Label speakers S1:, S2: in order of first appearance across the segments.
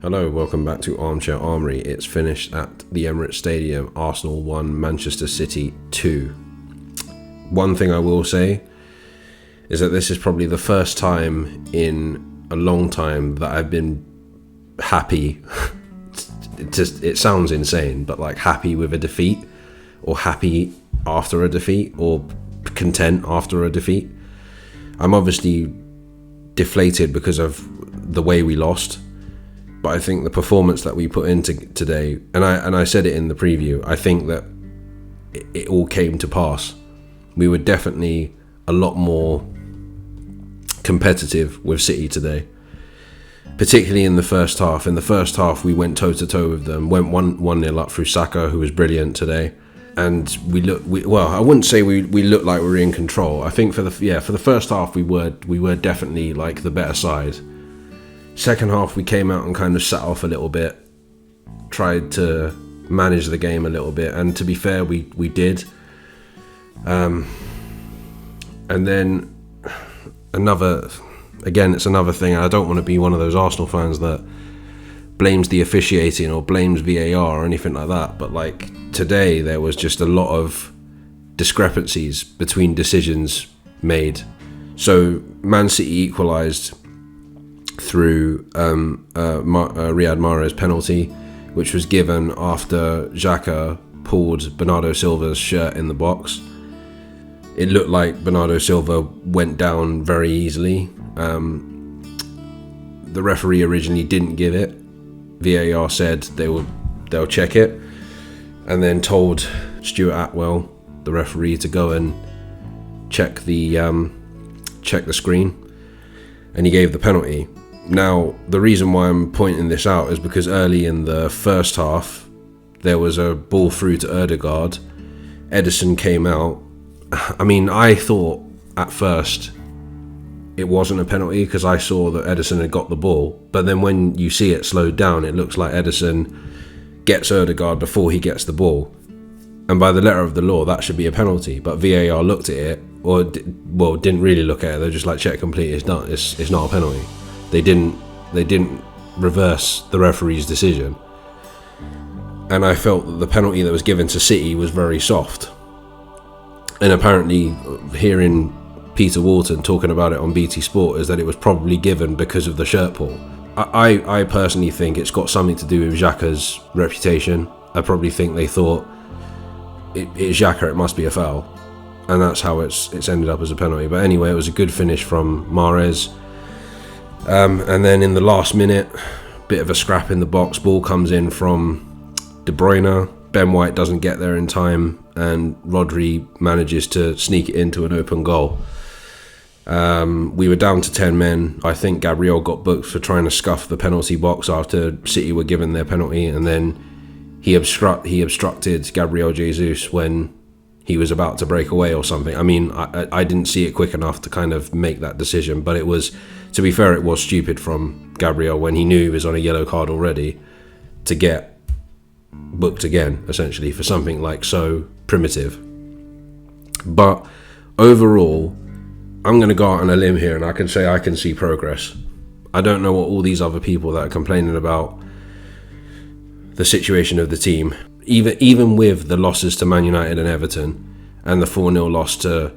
S1: Hello, welcome back to Armchair Armory. It's finished at the Emirates Stadium. Arsenal 1, Manchester City 2. One thing I will say is that this is probably the first time in a long time that I've been happy. It sounds insane, but like happy with a defeat, or happy after a defeat, or content after a defeat. I'm obviously deflated because of the way we lost. But I think the performance that we put into today, and I said it in the preview, I think that it all came to pass. We were definitely a lot more competitive with City today, particularly in the first half. In the first half, we went toe-to-toe with them, went 1-0 up through Saka, who was brilliant today. And I wouldn't say we looked like we were in control. I think for the first half, we were definitely like the better side. Second half, we came out and kind of sat off a little bit, tried to manage the game a little bit, and to be fair, we did. And then it's another thing. I don't want to be one of those Arsenal fans that blames the officiating or blames VAR or anything like that. But like today, there was just a lot of discrepancies between decisions made. So Man City equalised through Riyad Mahrez penalty, which was given after Xhaka pulled Bernardo Silva's shirt in the box. It looked like Bernardo Silva went down very easily. The referee originally didn't give it. VAR said they'll check it, and then told Stuart Atwell, the referee, to go and check the screen, and he gave the penalty. Now, the reason why I'm pointing this out is because early in the first half, there was a ball through to Ødegaard. Ederson came out. I mean, I thought at first it wasn't a penalty because I saw that Ederson had got the ball. But then when you see it slowed down, it looks like Ederson gets Ødegaard before he gets the ball. And by the letter of the law, that should be a penalty. But VAR looked at it, didn't really look at it. They're just like, check complete, it's not a penalty. They didn't reverse the referee's decision. And I felt that the penalty that was given to City was very soft. And apparently, hearing Peter Walton talking about it on BT Sport, is that it was probably given because of the shirt pull. I personally think it's got something to do with Xhaka's reputation. I probably think they thought, it's Xhaka, it must be a foul. And that's how it's ended up as a penalty. But anyway, it was a good finish from Mahrez. And then in the last minute, bit of a scrap in the box, ball comes in from De Bruyne. Ben White doesn't get there in time, and Rodri manages to sneak it into an open goal. We were down to 10 men. I think Gabriel got booked for trying to scuff the penalty box after City were given their penalty, and then he obstructed Gabriel Jesus when he was about to break away or something. I mean, I didn't see it quick enough to kind of make that decision, but it was, to be fair, it was stupid from Gabriel when he knew he was on a yellow card already to get booked again, essentially, for something like so primitive. But overall, I'm going to go out on a limb here and I can say I can see progress. I don't know what all these other people that are complaining about the situation of the team, even with the losses to Man United and Everton and the 4-0 loss to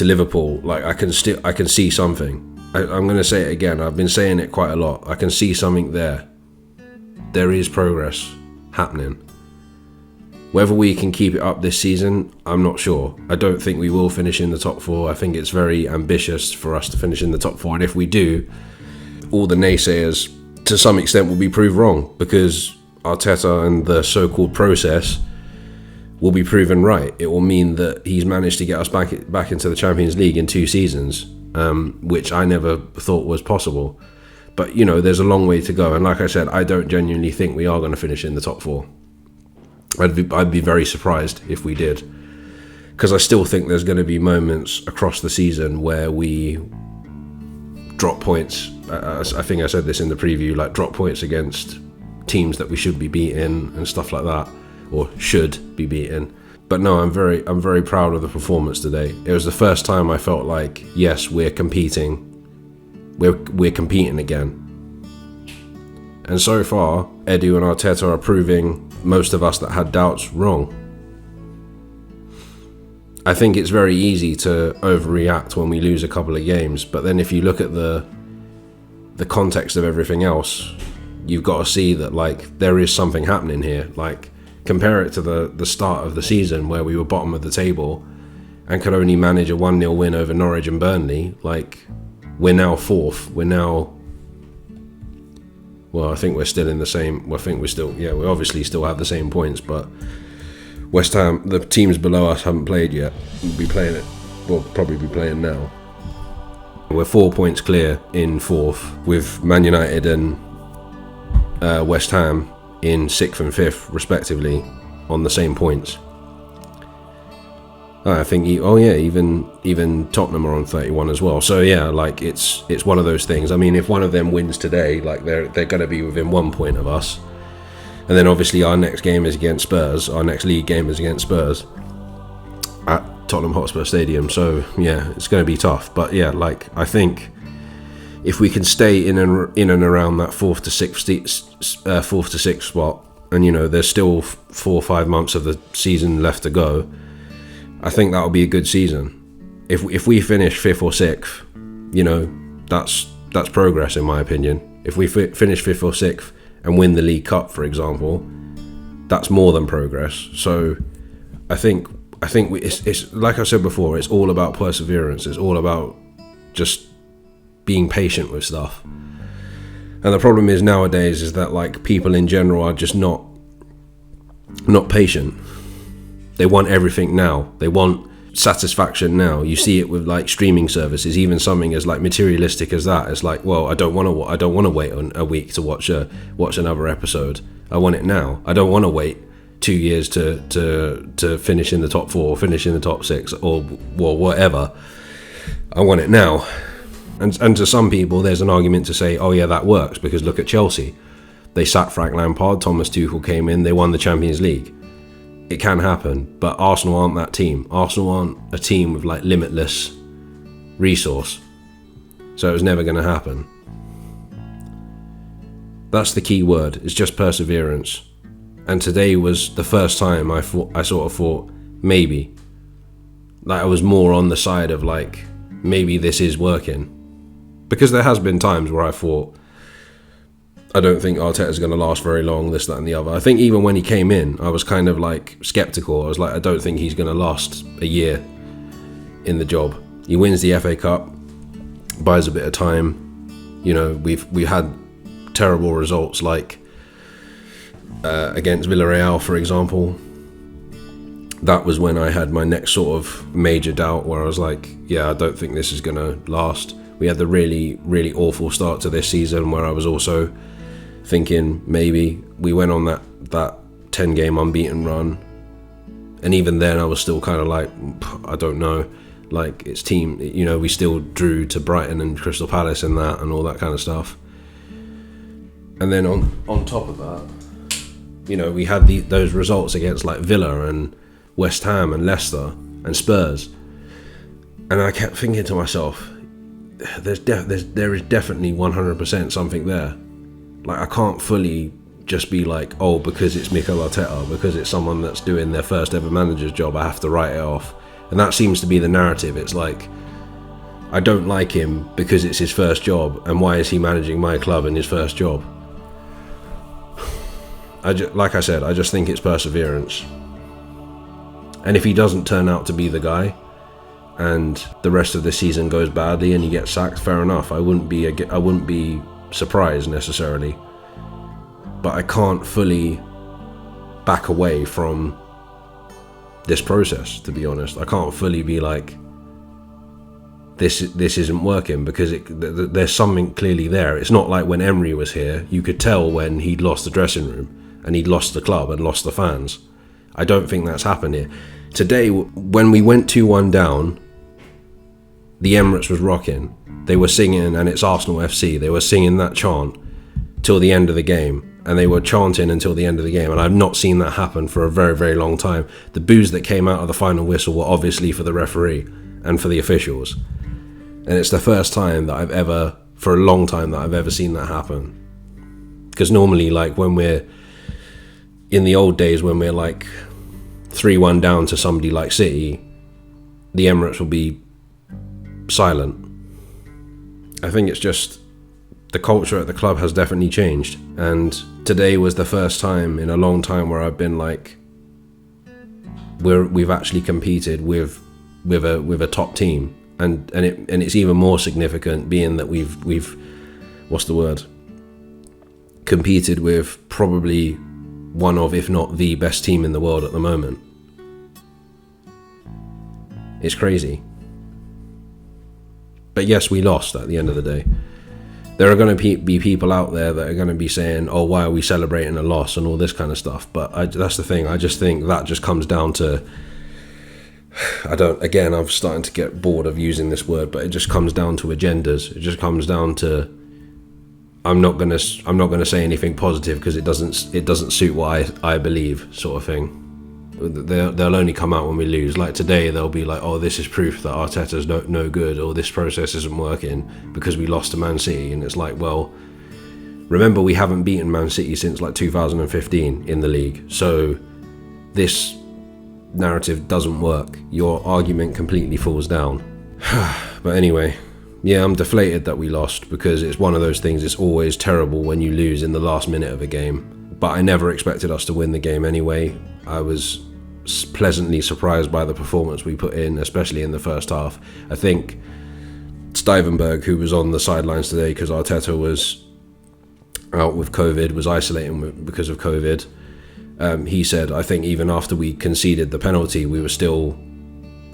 S1: Liverpool, like I can see something. I'm going to say it again. I've been saying it quite a lot. I can see something there. There is progress happening. Whether we can keep it up this season, I'm not sure. I don't think we will finish in the top 4. I think it's very ambitious for us to finish in the top 4. And if we do, all the naysayers, to some extent, will be proved wrong, because Arteta and the so-called process will be proven right. It will mean that he's managed to get us back into the Champions League in 2 seasons, which I never thought was possible. But, you know, there's a long way to go. And like I said, I don't genuinely think we are going to finish in the top 4. I'd be very surprised if we did, because I still think there's going to be moments across the season where we drop points. I think I said this in the preview, like drop points against teams that we should be beating and stuff like that, or should be beating. But no, I'm very proud of the performance today. It was the first time I felt like, yes, we're competing. We're competing again. And so far, Edu and Arteta are proving most of us that had doubts wrong. I think it's very easy to overreact when we lose a couple of games, but then if you look at the context of everything else, you've got to see that like there is something happening here. Like, compare it to the start of the season where we were bottom of the table and could only manage a 1-0 win over Norwich and Burnley. Like, we're now fourth. We're now, well, I think we're still in the same, well, I think we obviously still have the same points, but West Ham, the teams below us haven't played yet. We'll be playing it, we'll probably be playing now. We're 4 points clear in fourth, with Man United and West Ham in 6th and 5th respectively on the same points. I think even Tottenham are on 31 as well. So yeah, like it's one of those things. I mean, if one of them wins today, like they're going to be within 1 point of us. And then obviously our next game is against Spurs. Our next league game is against Spurs at Tottenham Hotspur Stadium. So yeah, it's going to be tough. But yeah, like I think if we can stay in and around that fourth to sixth spot, and you know there's still 4 or 5 months of the season left to go, I think that'll be a good season. If we finish 5th or 6th, you know, that's progress in my opinion. If we finish 5th or 6th and win the League Cup, for example, that's more than progress. So I think it's like I said before, it's all about perseverance. It's all about just being patient with stuff. And the problem is nowadays is that like people in general are just not patient. They want everything now. They want satisfaction now. You see it with like streaming services, even something as like materialistic as that. It's like, well, I don't want to wait on a week to watch another episode. I want it now. I don't want to wait 2 years to finish in the top 4, finish in the top 6, or whatever. I want it now. And to some people, there's an argument to say, oh yeah, that works because look at Chelsea. They sacked Frank Lampard, Thomas Tuchel came in, they won the Champions League. It can happen, but Arsenal aren't that team. Arsenal aren't a team with like limitless resource. So it was never going to happen. That's the key word. It's just perseverance. And today was the first time I sort of thought maybe. Like I was more on the side of like maybe this is working. Because there has been times where I thought, I don't think Arteta's going to last very long, this, that and the other. I think even when he came in, I was kind of like skeptical. I was like, I don't think he's going to last a year in the job. He wins the FA Cup, buys a bit of time. You know, we had terrible results like against Villarreal, for example. That was when I had my next sort of major doubt where I was like, yeah, I don't think this is going to last. We had the really, really awful start to this season where I was also thinking maybe we went on that 10-game unbeaten run. And even then I was still kind of like, I don't know. Like, it's team, you know, we still drew to Brighton and Crystal Palace and that and all that kind of stuff. And then on top of that, you know, we had those results against like Villa and West Ham and Leicester and Spurs. And I kept thinking to myself, there is definitely 100% something there. Like, I can't fully just be like, oh, because it's Mikel Arteta, because it's someone that's doing their first ever manager's job, I have to write it off. And that seems to be the narrative. It's like, I don't like him because it's his first job, and why is he managing my club in his first job? Like I said, I just think it's perseverance. And if he doesn't turn out to be the guy, and the rest of the season goes badly and he gets sacked, fair enough. I wouldn't be surprised necessarily. But I can't fully back away from this process, to be honest. I can't fully be like, this isn't working, because there's something clearly there. It's not like when Emery was here. You could tell when he'd lost the dressing room and he'd lost the club and lost the fans. I don't think that's happened here. Today, when we went 2-1 down, the Emirates was rocking. They were singing, and it's Arsenal FC. They were singing that chant till the end of the game, and they were chanting until the end of the game, and I've not seen that happen for a very, very long time. The boos that came out of the final whistle were obviously for the referee and for the officials, and it's the first time that for a long time that I've ever seen that happen. Because normally, like, when we're in the old days, when we're like 3-1 down to somebody like City, the Emirates will be silent. I think it's just the culture at the club has definitely changed, and today was the first time in a long time where I've been like, we've actually competed with a top team, and it's even more significant being that we've what's the word, competed with probably one of, if not the best team in the world at the moment. It's crazy. But yes, we lost at the end of the day. There are going to be people out there that are going to be saying, oh, why are we celebrating a loss and all this kind of stuff. But that's the thing. I just think that just comes down to, I'm starting to get bored of using this word, but it just comes down to agendas. It just comes down to, I'm not going to say anything positive because it doesn't suit what I believe, sort of thing. They'll only come out when we lose. Like today, they'll be like, oh, this is proof that Arteta's no good, or this process isn't working because we lost to Man City. And it's like, well, remember, we haven't beaten Man City since like 2015 in the league. So this narrative doesn't work. Your argument completely falls down. But anyway, yeah, I'm deflated that we lost, because it's one of those things. It's always terrible when you lose in the last minute of a game. But I never expected us to win the game anyway. I was pleasantly surprised by the performance we put in, especially in the first half. I think Stevenberg, who was on the sidelines today because Arteta was out with COVID, was isolating because of COVID, he said, I think even after we conceded the penalty, we were still,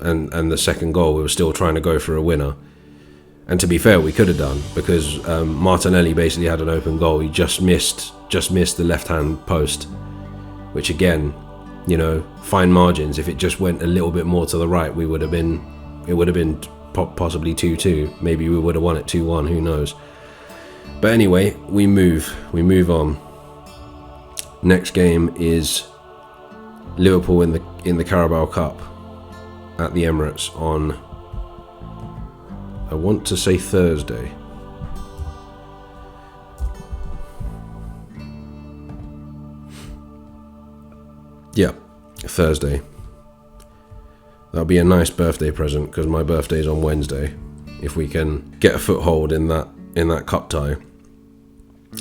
S1: and the second goal, we were still trying to go for a winner. And to be fair, we could have done, because Martinelli basically had an open goal. He just missed the left-hand post, which again, you know, fine margins. If it just went a little bit more to the right, it would have been possibly 2-2. Maybe we would have won it 2-1, who knows. But anyway, we move on. Next game is Liverpool in the Carabao Cup at the Emirates on, I want to say, Thursday. Yeah, Thursday. That'll be a nice birthday present, because my birthday's on Wednesday, if we can get a foothold in that cup tie.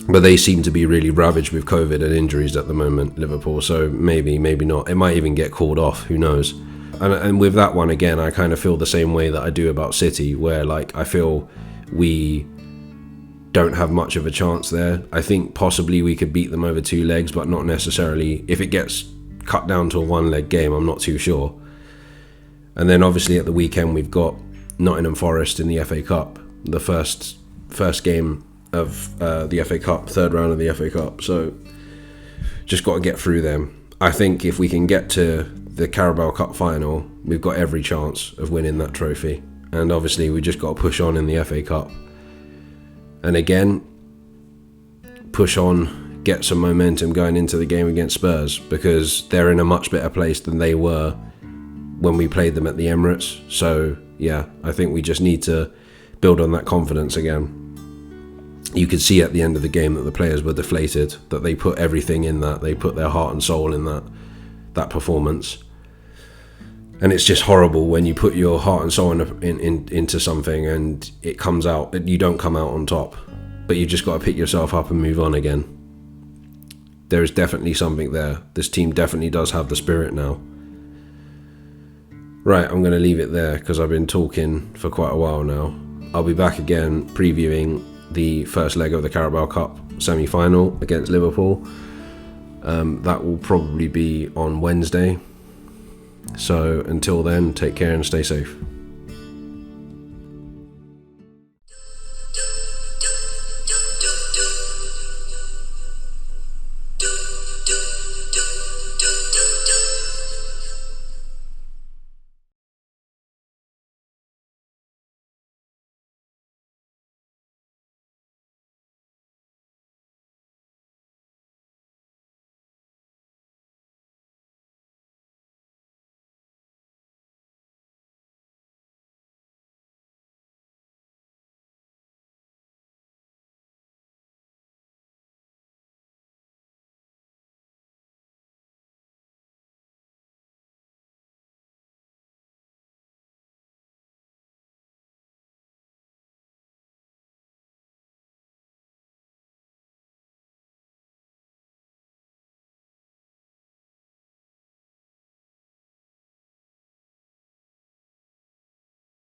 S1: But they seem to be really ravaged with COVID and injuries at the moment, Liverpool, so maybe not. It might even get called off, who knows. And with that one, again, I kind of feel the same way that I do about City, where like I feel we don't have much of a chance there. I think possibly we could beat them over 2 legs, but not necessarily. If it gets cut down to a 1-leg game, I'm not too sure. And then obviously at the weekend we've got Nottingham Forest in the FA Cup, the first game of the FA Cup, third round of the FA Cup. So just got to get through them. I think if we can get to the Carabao Cup final, we've got every chance of winning that trophy. And obviously we just got to push on in the FA Cup. And again, push on, get some momentum going into the game against Spurs, because they're in a much better place than they were when we played them at the Emirates. So yeah, I think we just need to build on that confidence again. You could see at the end of the game that the players were deflated, that they put everything in that, they put their heart and soul in that performance. And it's just horrible when you put your heart and soul into something and it comes out, you don't come out on top, but you've just got to pick yourself up and move on again. There is definitely something there. This team definitely does have the spirit now. Right, I'm going to leave it there because I've been talking for quite a while now. I'll be back again previewing the first leg of the Carabao Cup semi-final against Liverpool. That will probably be on Wednesday. So until then, take care and stay safe.